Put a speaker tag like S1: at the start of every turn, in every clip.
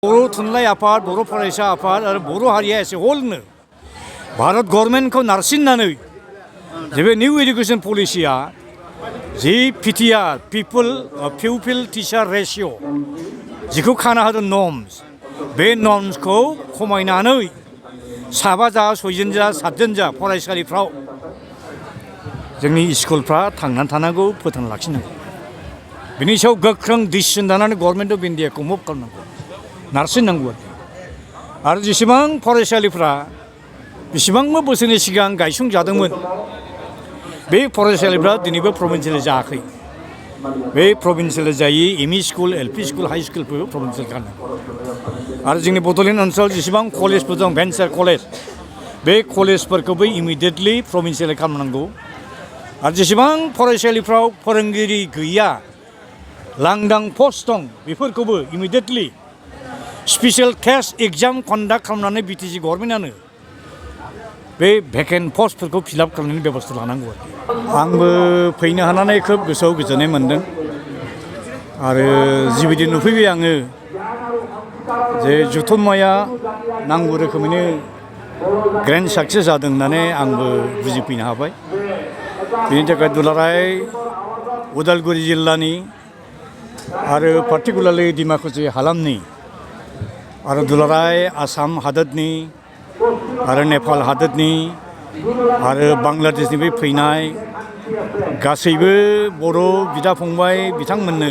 S1: बर' थुनलाइ आफाद, बर' फरायसा आफाद आरो बर' हारिया एसे हलनो भारत गभर्नमेन्टखौ नारसिननानै जे बे निउ एडुकेसन पलिसिया जि पिटिआर पिउपिल टिचार रेशिय' जिखौ खाना होदों नर्म्स, बे नर्म्सखौ खमायनानै 7 जा 6 जा 7 जा फरायसालिफ्राव जोंनि स्कुलफ्रा थांनानै थानांगौ, फोथांना लाखिनांगौ। बिनि सायाव गोख्रों डिसिसन लानानै गभर्नमेन्ट अफ इन्डियाखौ मुभ खालामनांगौ, नारसिननांगौ आरो जेसेबां फरायसालिफ्रा बेसेबांबा बोसोरनि सिगां गायसंजादोंमोन, बे फरायसालिफ्रा दिनैबो प्रभिन्सियेल जायाखै। बे प्रभिन्सियेल जायै ME school, LP school, high स्कुलफोरखौ प्रभिन्सियेल खालामनांगौ आरो जोंनि बड'लेण्ड ओनसोलाव जेसेबां कलेजफोर दं, भेन्सार कलेज, बे कलेजफोरखौबो इमिडियेटलि प्रभिन्सियेल खालामनांगौ आरो जेसेबां फरायसालिफ्राव फोरोंगिरि गैया, लांदां पस्ट दं, बेफोरखौबो immediately special test exam conduct खालामनानै बिटिसि गभर्नमेन्टआनो बे भेकेन्ट पस्टफोरखौ फिलआप खालामनायनि बेबस्था लानांगौ। आंबो फैनो हानानै खोब गोसोआव गोजोननाय मोन्दों आरो जिबायदि नुफैबाय आङो जे जथुम्माया नांगौ रोखोमैनो ग्रेन्ड साक्सेस जादों होननानै आंबो बुजिफैनो हाबाय। बेनि थाखाय दुलाराय उदालगुरि जिल्लानि आरो पार्टिकुलारलि डिमाकुसि हालामनि आरो दुलाराय आसाम हादोरनि आरो नेपाल हादोरनि आरो बांलादेशनिफ्राय फैनाय गासैबो बर' बिदा फंबाय बिथांमोननो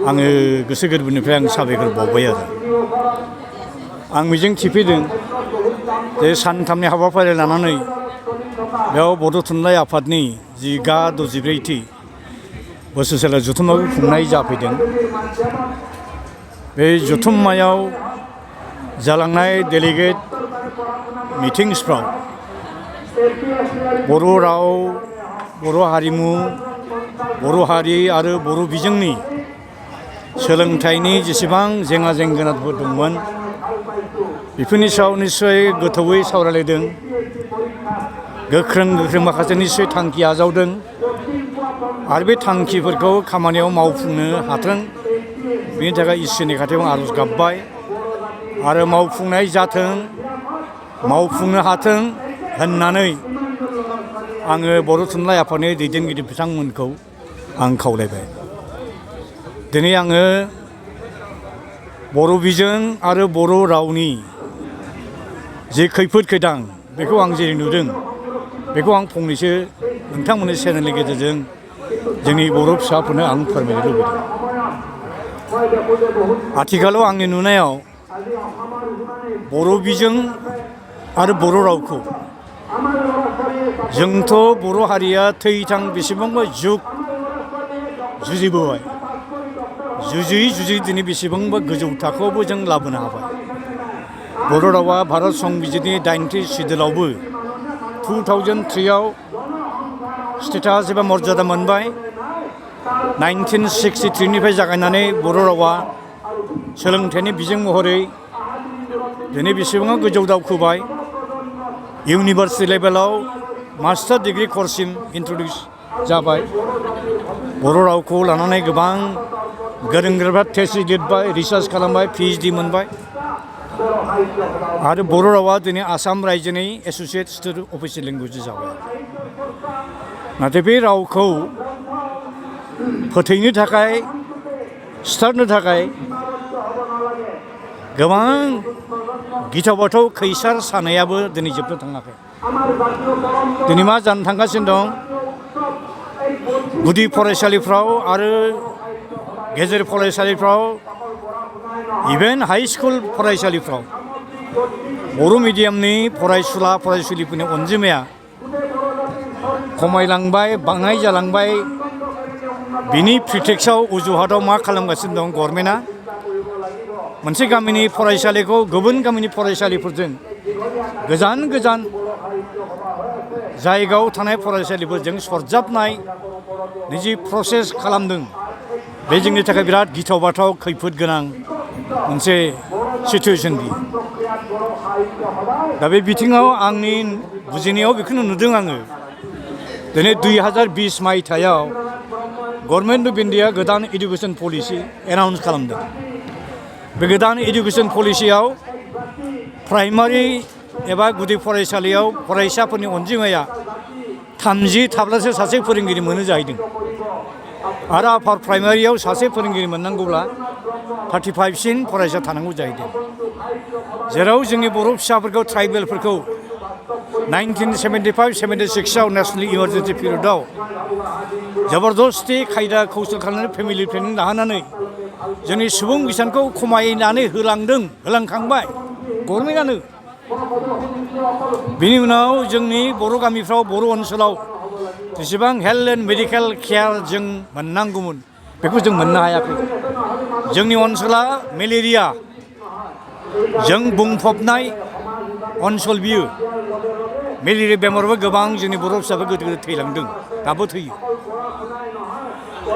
S1: आङो गोसो गोरबोनिफ्राय आं साबायखर बावबाय आरो आं मिजिं थिफैदों जे सानथामनि हाबाफारि लानानै बेयाव बड' थुनलाइ आफादनि जि 64थि बोसोरसालि जथुम्माखौ खुंनाय जाफैदों। बे जथुम्मायाव जालांनाय डेलिगेट मिटिंसफ्राव बर' राव, बर' हारिमु, बर' हारि आरो बर' बिजोंनि सोलोंथाइनि जेसेबां जेंना जेंगोनाफोर दंमोन, बेफोरनि सायाव निस्सय गोथौयै सावरायलायदों। गोख्रों माखासे निस्सय थांखि आजावदों आरो बे थांखिफोरखौ खामानियाव मावफुंनो हाथों, बेनि थाखाय इसोरनि खाथियाव आर'ज गाबबाय आरो मावफुंनाय जाथों, मावफुंनो हाथों होननानै आङो बर' थुनलाइ आफादनि दैदेनगिरि बिथांमोनखौ आं खावलायबाय। दिनै आङो बर' बिजों आरो बर' रावनि जे खैफोद खैदां बेखौ आं जेरै नुदों, बेखौ आं फंनैसो नोंथांमोननि चेनेलनि गेजेरजों जोंनि बर' फिसाफोरनो आं फोरमायनो लुबैदों। आथिखालाव आंनि नुनायाव बर' बिजों आरो बर' रावखौ जोंथ' बर' हारिया थैथां बेसेबांबा जुग जुजिबोबाय, जुजियै दिनै बेसेबांबा गोजौ थाखोआवबो जों लाबोनो हाबाय। बर' रावा भारत संबिजितनि 80 सिडुलावबो 2003आव स्टेटास एबा मर्यादा मोनबाय। 1963निफ्राय जागायनानै बर' रावा सोलोंथाइनि बिजों महरै दिनै बेसेबां गोजौ दावखोबाय। इउनिभार्सिटि लेभेलाव मास्टार डिग्री कर्ससिम इन्ट्रडिउस जाबाय। बर' रावखौ लानानै गोबां गोरों गोराफ्रा थेसिस लिरबाय, रिसार्च खालामबाय, PhD मोनबाय आरो बर' रावा दिनै आसाम रायजोनि एस'सिएट स्टेट अफिसियेल लेंगुवेज जाबाय। नाथाय बे रावखौ फोथैनो थाखाय, सिथारनो थाखाय गोबां गिथाव बाथाव खैसार सानायाबो दिनै जोबनो थाङाखै। दिनै मा जानो थांगासिनो दं, गुदि फरायसालिफ्राव आरो गेजेर फरायसालिफ्राव, इभेन हाइ स्कुल फरायसालिफ्राव बर' मिडियामनि फरायसुला फरायसुलिफोरनि अनजिमाया खमायलांबाय, बाङाय जालांबाय। बिनि प्रिटेक्सआव अजुहाताव मा खालामगासिनो दं गभर्नमेन्टआ, मोनसे गामिनि फरायसालिखौ गुबुन गामिनि फरायसालिफोरजों गोजान गोजान जायगायाव थानाय फरायसालिफोरजों सरजाबनाय जि प्रसेस खालामदों, बे जोंनि थाखाय बिराद गिथाव बाथाव खैफोद गोनां मोनसे सिटुवेसन बियो। दा बे बिथिङाव आंनि बुजिनायाव बेखौनो नुदों आङो। दिनै 2020 मायथाइयाव गभर्नमेन्ट अफ इन्डिया गोदान इडुकेसन पलिसि एनाउन्स खालामदों। बे गोदान एडुकेसन पलिसियाव प्राइमारि एबा गुदि फरायसालियाव फरायसाफोरनि अनजिमाया 30 थाब्लासो सासे फोरोंगिरि मोनो जाहैदों आरो आपार प्राइमारियाव सासे फोरोंगिरि मोननांगौब्ला 35सिम फरायसा थानांगौ जाहैदों जेराव जोंनि बर' फिसाफोरखौ ट्राइबेलफोरखौ 1975-76आव नेशनेल इमारजेन्सि पिरियडआव जबरदस्ति खायदा कौशल खालामनानै फेमिलि प्लेनिं लाहोनानै जोंनि सुबुं बिसानखौ खमायनानै होलांखांबाय गभर्नमेन्टआनो बिनि उनाव जोंनि बर' गामिफ्राव बर' ओनसोलाव जेसेबां हेल्थ एन्ड मेडिकेल केयार जों मोननांगौमोन बेखौ जों मोननो हायाखै जोंनि ओनसोला मेलेरिया जों बुंफबनाय ओनसोल बियो मेलेरिया बेमारावबो गोबां जोंनि बर' फिसाफोर गोदो थैलांदों दाबो थैयो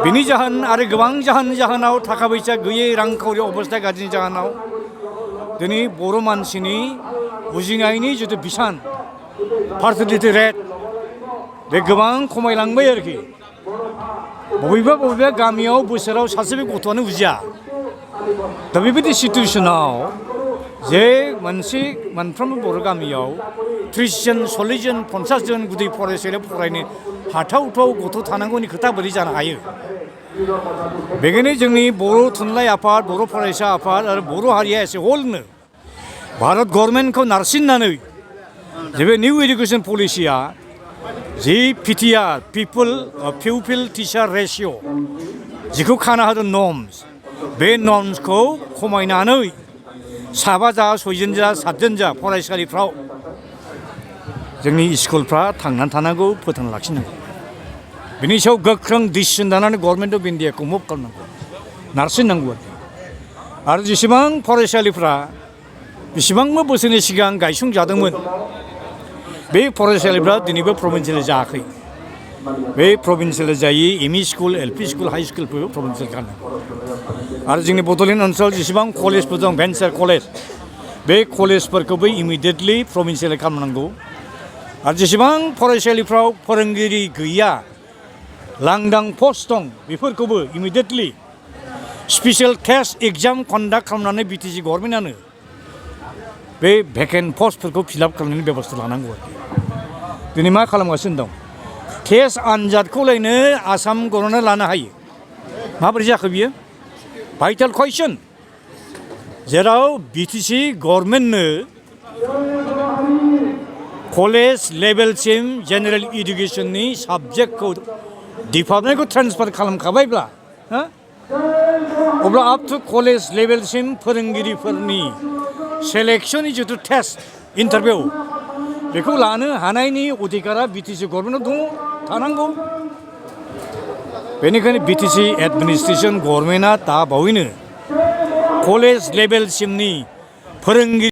S1: बिनि जाहोन आरो गोबां जाहोनाव थाखा फैसा गैयै रांखावरि अबस्था गाज्रिनि जाहोनाव दिनै बर' मानसिनि बुजिनायनि जिथु बिसान फार्टिलिटि रेट बे गोबां खमायलांबाय आरोखि बबेबा गामियाव बोसोराव सासेबो गथ'आनो बुजिया दा बेबायदि सिटुवेसनाव जे मोनफ्रोमबो बर' गामियाव 30 जन 40 जन 50 जन गुदि फरायसालियाव फरायनो हाथावथाव गथ' थानांगौनि खोथा बोरै जानो हायो बेखायनो जोंनि बर' थुनलाइ आफाद बर' फरायसा आफाद आरो बर' हारिया एसे हलनो भारत गभर्नमेन्टखौ नारसिननानै जे बे निउ एडुकेसन पलिसिया जि पिटिआर पिउपिल टिचार रेशिय' जिखौ खाना होदों नर्म्स बे नर्म्सखौ खमायनानै 7 जा 6 जा 7 जा फरायसालिफ्राव जोंनि स्कुलफ्रा थांनानै थानांगौ फोथांना लाखिनांगौ बिनि सायाव गोख्रों डिसिसन लानानै गभर्नमेन्ट अफ इन्डियाखौ मुभ खालामनांगौ नारसिननांगौ आरो जेसेबां फरायसालिफ्रा बेसेबांबा बोसोरनि सिगां गायसंजादोंमोन बे फरायसालिफ्रा दिनैबो प्रभिन्सियेल जायाखै बे प्रभिन्सियेल जायै ME school LP school high स्कुलफोरखौ प्रभिन्सियेल खालामनांगौ आरो जोंनि बड'लेण्ड ओनसोलाव जेसेबां कलेजफोर दं भेन्सार कलेज बे कलेजफोरखौबो इमिडियेटलि प्रभिन्सियेल खालामनांगौ आरो जेसेबां फरायसालिफ्राव फोरोंगिरि गैया लांदां पस्ट दं बेफोरखौबो immediately special test exam conduct खालामनानै बिटिसि गभर्नमेन्टआनो बे भेकेन्ट पस्टफोरखौ फिलआप खालामनायनि बेबस्था लानांगौ दिनै मा खालामगासिनो दं टेस्ट आनजादखौलायनो आसाम गभर्नमेन्टआ लानो हायो माबोरै जाखो बियो भाइटेल कुइसन जेराव बिटिसि गभर्नमेन्टनो कलेज लेभेलसिम जेनेरेल इडुकेसननि साबजेक्टखौ डिपार्टमेन्टखौ ट्रेन्सफार खालामखाबायब्ला अब्ला आप टु कलेज लेभेलसिम फोरोंगिरिफोरनि सेलेक्शननि जिथु टेस्ट इन्टारभिउ बेखौ लानो हानायनि अधिकारा बिटिसि गभर्नमेन्टआव दङ थानांगौ बेनिखायनो बिटिसि एडमिनिस्ट्रेसन गभर्नमेन्टआ दा बावैनो कलेज लेभेलसिमनि फोरोंगिरि